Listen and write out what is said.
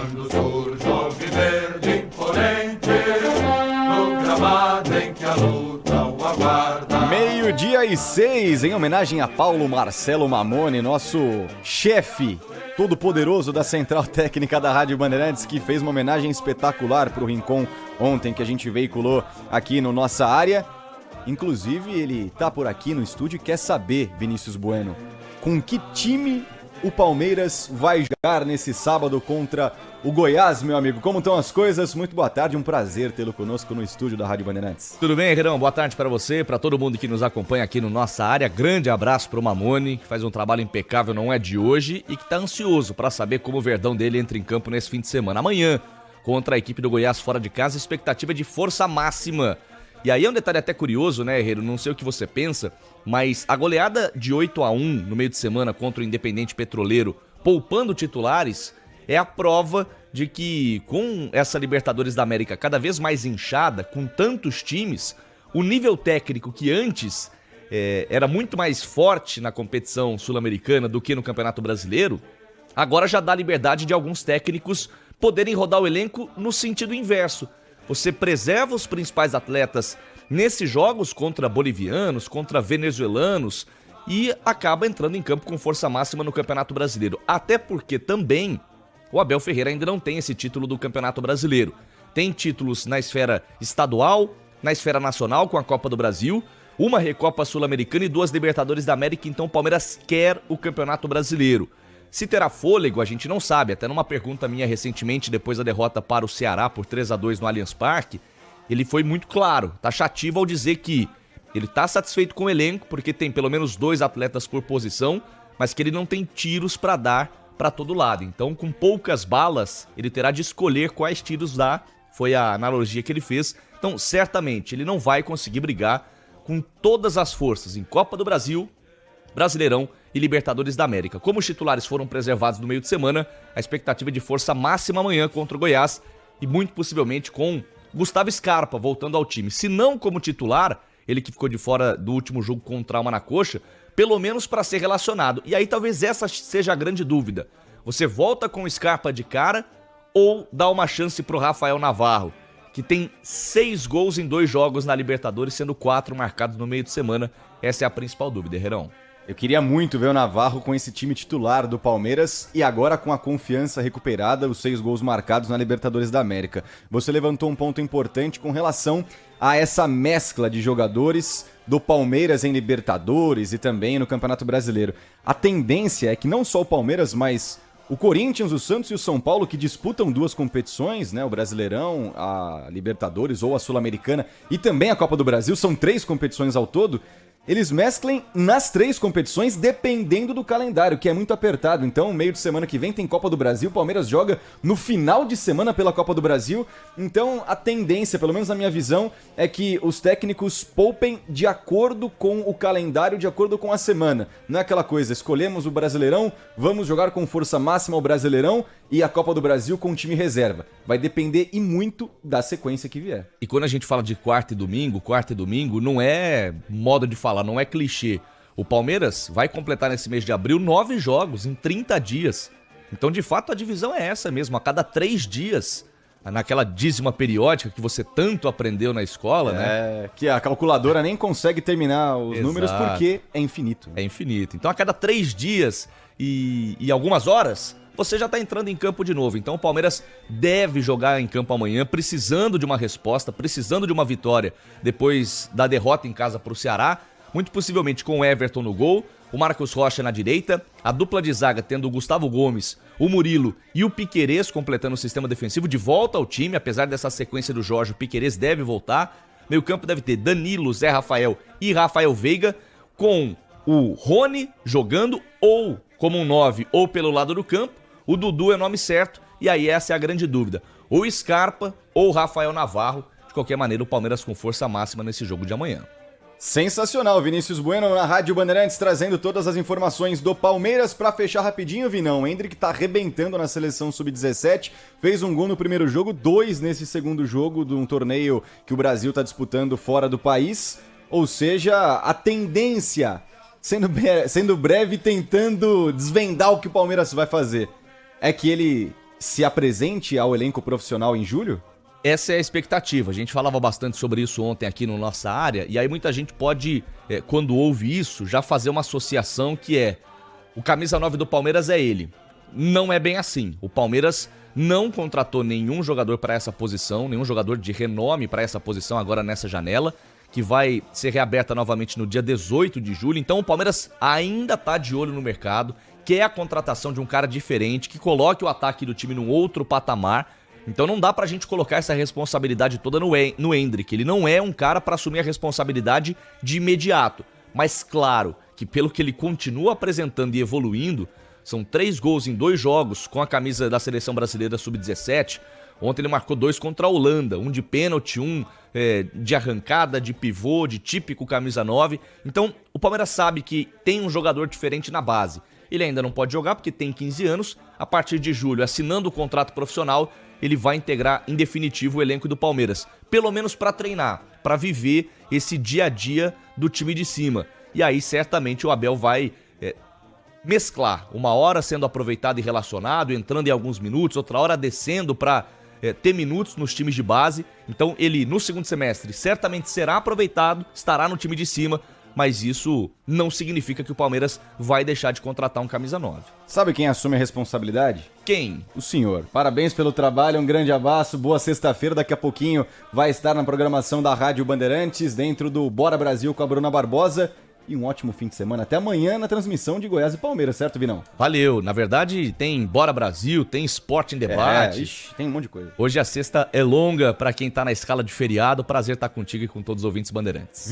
quando surge o viverde imponente, no gramado em que a luta o aguarda. 12:06, em homenagem a Paulo Marcelo Mamone, nosso chefe todo-poderoso da Central Técnica da Rádio Bandeirantes, que fez uma homenagem espetacular pro Rincon ontem, que a gente veiculou aqui no Nossa Área. Inclusive, ele tá por aqui no estúdio e quer saber, Vinícius Bueno, com que time o Palmeiras vai jogar nesse sábado contra o Goiás, meu amigo. Como estão as coisas? Muito boa tarde, um prazer tê-lo conosco no estúdio da Rádio Bandeirantes. Tudo bem, Herão? Boa tarde para você, para todo mundo que nos acompanha aqui no Nossa Área. Grande abraço pro Mamone, que faz um trabalho impecável, não é de hoje, e que tá ansioso para saber como o Verdão dele entra em campo nesse fim de semana. Amanhã, contra a equipe do Goiás fora de casa, expectativa de força máxima. E aí é um detalhe até curioso, né, Herreiro? Não sei o que você pensa, mas a goleada de 8-1 no meio de semana contra o Independente Petroleiro, poupando titulares, é a prova de que com essa Libertadores da América cada vez mais inchada, com tantos times, o nível técnico que antes era muito mais forte na competição sul-americana do que no Campeonato Brasileiro, agora já dá liberdade de alguns técnicos poderem rodar o elenco no sentido inverso. Você preserva os principais atletas nesses jogos contra bolivianos, contra venezuelanos e acaba entrando em campo com força máxima no Campeonato Brasileiro. Até porque também o Abel Ferreira ainda não tem esse título do Campeonato Brasileiro. Tem títulos na esfera estadual, na esfera nacional com a Copa do Brasil, uma Recopa Sul-Americana e 2 Libertadores da América, então o Palmeiras quer o Campeonato Brasileiro. Se terá fôlego, a gente não sabe. Até numa pergunta minha recentemente, depois da derrota para o Ceará por 3-2 no Allianz Parque, ele foi muito claro, taxativo ao dizer que ele está satisfeito com o elenco, porque tem pelo menos 2 atletas por posição, mas que ele não tem tiros para dar para todo lado. Então, com poucas balas, ele terá de escolher quais tiros dar. Foi a analogia que ele fez. Então, certamente, ele não vai conseguir brigar com todas as forças em Copa do Brasil, Brasileirão e Libertadores da América. Como os titulares foram preservados no meio de semana, a expectativa é de força máxima amanhã contra o Goiás e muito possivelmente com Gustavo Scarpa voltando ao time. Se não como titular, ele que ficou de fora do último jogo com trauma na coxa, pelo menos para ser relacionado. E aí talvez essa seja a grande dúvida. Você volta com o Scarpa de cara ou dá uma chance pro Rafael Navarro, que tem 6 gols em 2 jogos na Libertadores, sendo 4 marcados no meio de semana? Essa é a principal dúvida, Herrão. Eu queria muito ver o Navarro com esse time titular do Palmeiras e agora com a confiança recuperada, os 6 gols marcados na Libertadores da América. Você levantou um ponto importante com relação a essa mescla de jogadores do Palmeiras em Libertadores e também no Campeonato Brasileiro. A tendência é que não só o Palmeiras, mas o Corinthians, o Santos e o São Paulo, que disputam 2 competições, né, o Brasileirão, a Libertadores ou a Sul-Americana e também a Copa do Brasil, são 3 competições ao todo, eles mesclem nas 3 competições dependendo do calendário, que é muito apertado. Então, meio de semana que vem tem Copa do Brasil, o Palmeiras joga no final de semana pela Copa do Brasil. Então, a tendência, pelo menos na minha visão, é que os técnicos poupem de acordo com o calendário, de acordo com a semana. Não é aquela coisa, escolhemos o Brasileirão, vamos jogar com força máxima o Brasileirão e a Copa do Brasil com time reserva. Vai depender e muito da sequência que vier. E quando a gente fala de quarta e domingo não é modo de falar, não é clichê. O Palmeiras vai completar nesse mês de abril 9 jogos em 30 dias. Então, de fato, a divisão é essa mesmo. A cada 3 dias, naquela dízima periódica que você tanto aprendeu na escola, né? Que a calculadora nem consegue terminar os números porque é infinito. É infinito. Então, a cada 3 dias e algumas horas, você já está entrando em campo de novo. Então o Palmeiras deve jogar em campo amanhã, precisando de uma resposta, precisando de uma vitória depois da derrota em casa para o Ceará, muito possivelmente com o Everton no gol, o Marcos Rocha na direita, a dupla de zaga tendo o Gustavo Gomes, o Murilo e o Piquerez completando o sistema defensivo de volta ao time. Apesar dessa sequência do Jorge, o Piquerez deve voltar. Meio campo deve ter Danilo, Zé Rafael e Rafael Veiga, com o Rony jogando ou como um 9 ou pelo lado do campo. O Dudu é o nome certo, e aí essa é a grande dúvida. Ou Scarpa ou Rafael Navarro. De qualquer maneira, o Palmeiras com força máxima nesse jogo de amanhã. Sensacional, Vinícius Bueno na Rádio Bandeirantes trazendo todas as informações do Palmeiras. Pra fechar rapidinho, Vinão, o Endrick tá arrebentando na seleção sub-17, fez um gol no primeiro jogo, 2 nesse segundo jogo de um torneio que o Brasil tá disputando fora do país. Ou seja, a tendência, sendo breve, tentando desvendar o que o Palmeiras vai fazer, é que ele se apresente ao elenco profissional em julho? Essa é a expectativa. A gente falava bastante sobre isso ontem aqui no Nossa Área, e aí muita gente pode, quando ouve isso, já fazer uma associação que é: o camisa 9 do Palmeiras é ele. Não é bem assim. O Palmeiras não contratou nenhum jogador para essa posição, nenhum jogador de renome para essa posição agora nessa janela, que vai ser reaberta novamente no dia 18 de julho. Então o Palmeiras ainda está de olho no mercado, quer a contratação de um cara diferente, que coloque o ataque do time num outro patamar. Então não dá pra gente colocar essa responsabilidade toda no Endrick. Ele não é um cara para assumir a responsabilidade de imediato. Mas claro que pelo que ele continua apresentando e evoluindo, são 3 gols em 2 jogos com a camisa da Seleção Brasileira Sub-17. Ontem ele marcou 2 contra a Holanda, um de pênalti, um de arrancada, de pivô, de típico camisa 9. Então o Palmeiras sabe que tem um jogador diferente na base. Ele ainda não pode jogar porque tem 15 anos. A partir de julho, assinando o contrato profissional, ele vai integrar em definitivo o elenco do Palmeiras. Pelo menos para treinar, para viver esse dia a dia do time de cima. E aí certamente o Abel vai mesclar, uma hora sendo aproveitado e relacionado, entrando em alguns minutos, outra hora descendo para ter minutos nos times de base. Então ele no segundo semestre certamente será aproveitado, estará no time de cima, mas isso não significa que o Palmeiras vai deixar de contratar um camisa 9. Sabe quem assume a responsabilidade? Quem? O senhor. Parabéns pelo trabalho, um grande abraço, boa sexta-feira. Daqui a pouquinho vai estar na programação da Rádio Bandeirantes, dentro do Bora Brasil com a Bruna Barbosa. E um ótimo fim de semana. Até amanhã na transmissão de Goiás e Palmeiras, certo, Vinão? Valeu. Na verdade, tem Bora Brasil, tem Esporte em Debate. Tem um monte de coisa. Hoje a sexta é longa para quem tá na escala de feriado. Prazer estar contigo e com todos os ouvintes bandeirantes.